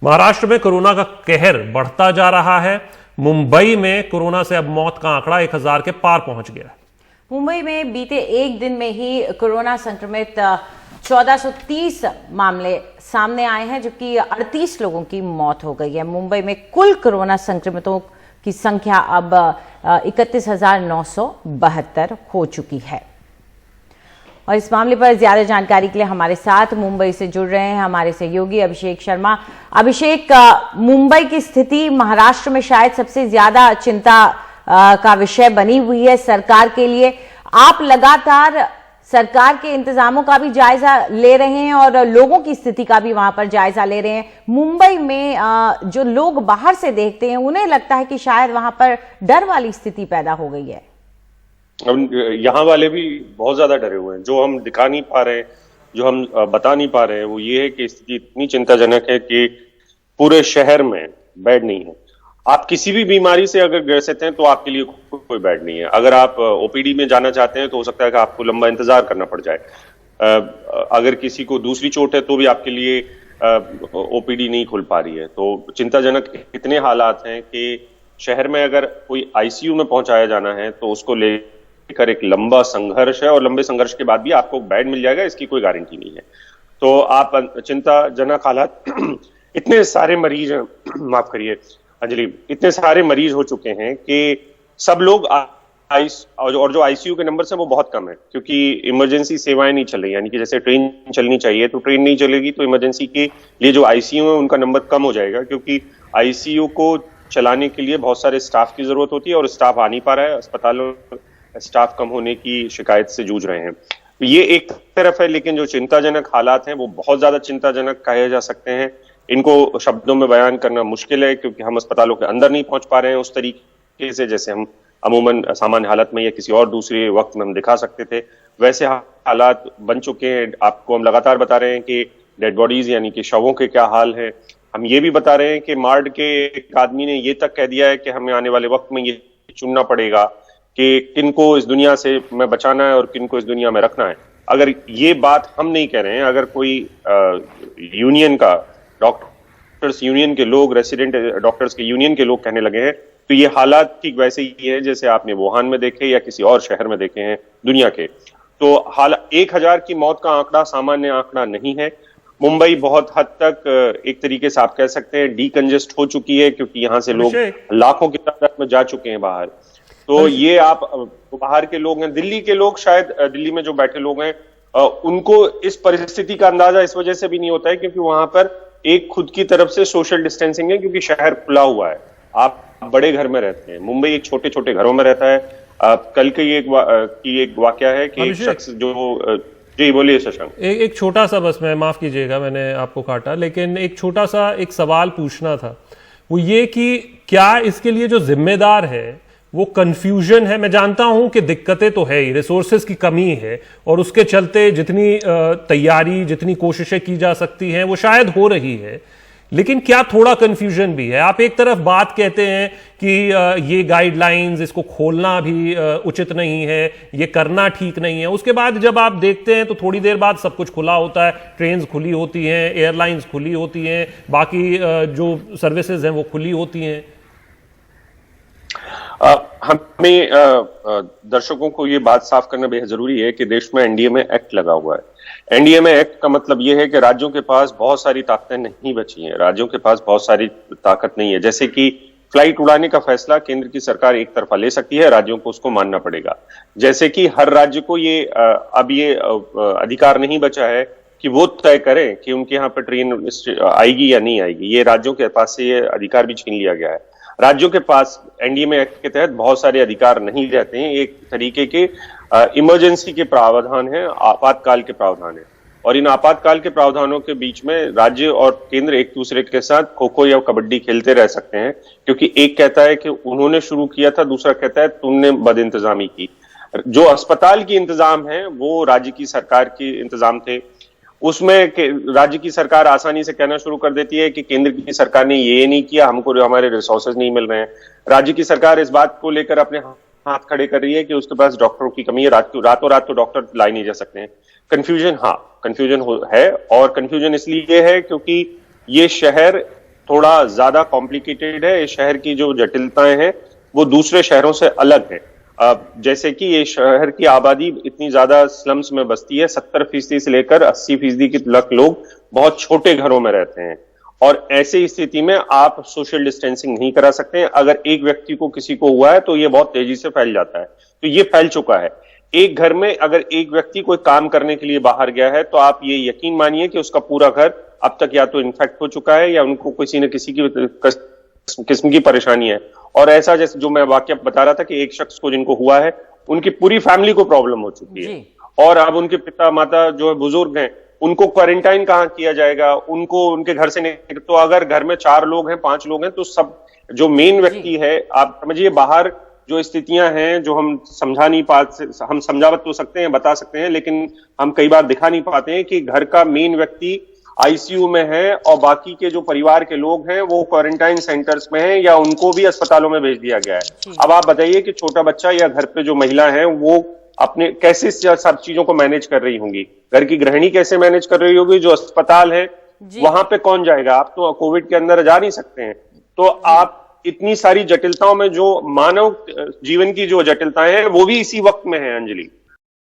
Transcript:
महाराष्ट्र में कोरोना का कहर बढ़ता जा रहा है। मुंबई में कोरोना से अब मौत का आंकड़ा 1000 के पार पहुंच गया है। मुंबई में बीते एक दिन में ही कोरोना संक्रमित 1430 मामले सामने आए हैं, जबकि 38 लोगों की मौत हो गई है। मुंबई में कुल कोरोना संक्रमितों की संख्या अब 31,972 हो चुकी है। और इस मामले पर ज्यादा जानकारी के लिए हमारे साथ मुंबई से जुड़ रहे हैं हमारे सहयोगी अभिषेक शर्मा। अभिषेक, मुंबई की स्थिति महाराष्ट्र में शायद सबसे ज्यादा चिंता का विषय बनी हुई है सरकार के लिए। आप लगातार सरकार के इंतजामों का भी जायजा ले रहे हैं और लोगों की स्थिति का भी वहां पर जायजा ले रहे हैं। मुंबई में जो लोग बाहर से देखते हैं उन्हें लगता है कि शायद वहां पर डर वाली स्थिति पैदा हो गई है। यहाँ वाले भी बहुत ज्यादा डरे हुए हैं। जो हम दिखा नहीं पा रहे हैं, जो हम बता नहीं पा रहे हैं, वो ये है कि स्थिति इतनी चिंताजनक है कि पूरे शहर में बेड नहीं है। आप किसी भी बीमारी से अगर ग्रसित हैं तो आपके लिए कोई बेड नहीं है। अगर आप ओपीडी में जाना चाहते हैं तो हो सकता है कि आपको लंबा इंतजार करना पड़ जाए। अगर किसी को दूसरी चोट है तो भी आपके लिए ओपीडी नहीं खुल पा रही है। तो चिंताजनक इतने हालात हैं कि शहर में अगर कोई आईसीयू में पहुंचाया जाना है तो उसको लेकर एक लंबा संघर्ष है, और लंबे संघर्ष के बाद भी आपको बेड मिल जाएगा इसकी कोई गारंटी नहीं है। तो आप चिंताजनक हालात इतने सारे मरीज हैं, माफ करिए अंजलि, इतने सारे मरीज हो चुके हैं कि सब लोग और जो आईसीयू के नंबर है वो बहुत कम है, क्योंकि इमरजेंसी सेवाएं नहीं चल रही। यानी कि जैसे ट्रेन चलनी चाहिए तो ट्रेन नहीं चलेगी, तो इमरजेंसी के लिए जो आईसीयू है उनका नंबर कम हो जाएगा, क्योंकि आईसीयू को चलाने के लिए बहुत सारे स्टाफ की जरूरत होती है और स्टाफ आ नहीं पा रहा है। अस्पतालों स्टाफ कम होने की शिकायत से जूझ रहे हैं। तो ये एक तरफ है, लेकिन जो चिंताजनक हालात हैं वो बहुत ज्यादा चिंताजनक कहे जा सकते हैं। इनको शब्दों में बयान करना मुश्किल है, क्योंकि हम अस्पतालों के अंदर नहीं पहुंच पा रहे हैं उस तरीके से जैसे हम अमूमन सामान्य हालत में या किसी और दूसरे वक्त में हम दिखा सकते थे। वैसे हालात बन चुके हैं। आपको हम लगातार बता रहे हैं कि डेड बॉडीज यानी कि शवों के क्या हाल है। हम ये भी बता रहे हैं कि मार्ड के एक आदमी ने ये तक कह दिया है कि हमें आने वाले वक्त में ये चुनना पड़ेगा कि किनको इस दुनिया से में बचाना है और किनको इस दुनिया में रखना है। अगर ये बात हम नहीं कह रहे हैं, अगर कोई यूनियन का, डॉक्टर्स यूनियन के लोग, रेसिडेंट डॉक्टर्स के यूनियन के लोग कहने लगे हैं, तो ये हालात ठीक वैसे ही है जैसे आपने वुहान में देखे या किसी और शहर में देखे हैं दुनिया के। तो 1000 की मौत का आंकड़ा सामान्य आंकड़ा नहीं है। मुंबई बहुत हद तक एक तरीके से आप कह सकते हैं डीकंजेस्ट हो चुकी है, क्योंकि यहाँ से लोग लाखों की तादाद में जा चुके हैं बाहर। तो ये आप बाहर के लोग हैं, दिल्ली के लोग, शायद दिल्ली में जो बैठे लोग हैं उनको इस परिस्थिति का अंदाजा इस वजह से भी नहीं होता है क्योंकि वहां पर एक खुद की तरफ से सोशल डिस्टेंसिंग है, क्योंकि शहर खुला हुआ है। आप बड़े घर में रहते हैं, मुंबई एक छोटे छोटे घरों में रहता है। कल की एक वाकया है कि एक शख्स जो जी बोलिए शशांक। एक छोटा सा, बस मैं माफ कीजिएगा मैंने आपको काटा, लेकिन एक छोटा सा एक सवाल पूछना था, वो ये कि क्या इसके लिए जो जिम्मेदार है वो कंफ्यूजन है। मैं जानता हूं कि दिक्कतें तो है ही, रिसोर्सेज की कमी है और उसके चलते जितनी तैयारी, जितनी कोशिशें की जा सकती हैं वो शायद हो रही है, लेकिन क्या थोड़ा कंफ्यूजन भी है। आप एक तरफ बात कहते हैं कि ये गाइडलाइंस, इसको खोलना भी उचित नहीं है, ये करना ठीक नहीं है, उसके बाद जब आप देखते हैं तो थोड़ी देर बाद सब कुछ खुला होता है, ट्रेन्स खुली होती हैं, एयरलाइंस खुली होती हैं, बाकी जो सर्विसेज हैं वो खुली होती हैं। हमें दर्शकों को ये बात साफ करना बेहद जरूरी है कि देश में एनडीएमए एक्ट लगा हुआ है। एनडीएमए एक्ट का मतलब यह है कि राज्यों के पास बहुत सारी ताकतें नहीं बची हैं, राज्यों के पास बहुत सारी ताकत नहीं है। जैसे कि फ्लाइट उड़ाने का फैसला केंद्र की सरकार एक तरफा ले सकती है, राज्यों को उसको मानना पड़ेगा। जैसे कि हर राज्य को ये अब ये अधिकार नहीं बचा है कि वो तय करें कि उनके यहाँ पर ट्रेन आएगी या नहीं आएगी। ये राज्यों के पास से ये अधिकार भी छीन लिया गया है। राज्यों के पास एनडीएमए एक्ट के तहत बहुत सारे अधिकार नहीं रहते हैं। एक तरीके के इमरजेंसी के प्रावधान है, आपातकाल के प्रावधान है, और इन आपातकाल के प्रावधानों के बीच में राज्य और केंद्र एक दूसरे के साथ खो खो या कबड्डी खेलते रह सकते हैं, क्योंकि एक कहता है कि उन्होंने शुरू किया था, दूसरा कहता है तुमने बदइंतजामी की। जो अस्पताल की इंतजाम है वो राज्य की सरकार की इंतजाम थे। उसमें राज्य की सरकार आसानी से कहना शुरू कर देती है कि केंद्र की सरकार ने ये नहीं किया, हमको हमारे रिसोर्सेज नहीं मिल रहे हैं। राज्य की सरकार इस बात को लेकर अपने हाथ खड़े कर रही है कि उसके पास डॉक्टरों की कमी है, रातों रात तो डॉक्टर लाई नहीं जा सकते हैं। कंफ्यूजन, हाँ कंफ्यूजन है, और कंफ्यूजन इसलिए है क्योंकि ये शहर थोड़ा ज्यादा कॉम्प्लिकेटेड है। इस शहर की जो जटिलताएं हैं वो दूसरे शहरों से अलग है। जैसे कि ये शहर की आबादी इतनी ज्यादा स्लम्स में बसती है, 70% से लेकर 80% तक लोग बहुत छोटे घरों में रहते हैं, और ऐसी स्थिति में आप सोशल डिस्टेंसिंग नहीं करा सकते हैं। अगर एक व्यक्ति को किसी को हुआ है तो ये बहुत तेजी से फैल जाता है, तो ये फैल चुका है। एक घर में अगर एक व्यक्ति कोई काम करने के लिए बाहर गया है तो आप ये यकीन मानिए कि उसका पूरा घर अब तक या तो इन्फेक्ट हो चुका है या उनको किसी न किसी की किस्म की परेशानी है। और ऐसा जैसे जो मैं वाकया बता रहा था कि एक शख्स को जिनको हुआ है उनकी पूरी फैमिली को प्रॉब्लम हो चुकी है, और अब उनके पिता माता जो है बुजुर्ग हैं उनको क्वारंटाइन कहाँ किया जाएगा, उनको उनके घर से नहीं। तो अगर घर में 4 लोग हैं 5 लोग हैं तो सब जो मेन व्यक्ति है, आप समझिए बाहर जो स्थितियां हैं जो हम समझा नहीं पाते, हम समझा तो सकते हैं, बता सकते हैं, लेकिन हम कई बार दिखा नहीं पाते हैं कि घर का मेन व्यक्ति आईसीयू में है और बाकी के जो परिवार के लोग हैं वो क्वारंटाइन सेंटर्स में हैं या उनको भी अस्पतालों में भेज दिया गया है। अब आप बताइए कि छोटा बच्चा या घर पे जो महिला है वो अपने कैसे सब चीजों को मैनेज कर रही होंगी, घर की गृहिणी कैसे मैनेज कर रही होगी, जो अस्पताल है वहां पे कौन जाएगा, आप तो कोविड के अंदर जा नहीं सकते हैं। तो आप इतनी सारी जटिलताओं में जो मानव जीवन की जो जटिलताएं हैं वो भी इसी वक्त में है अंजलि।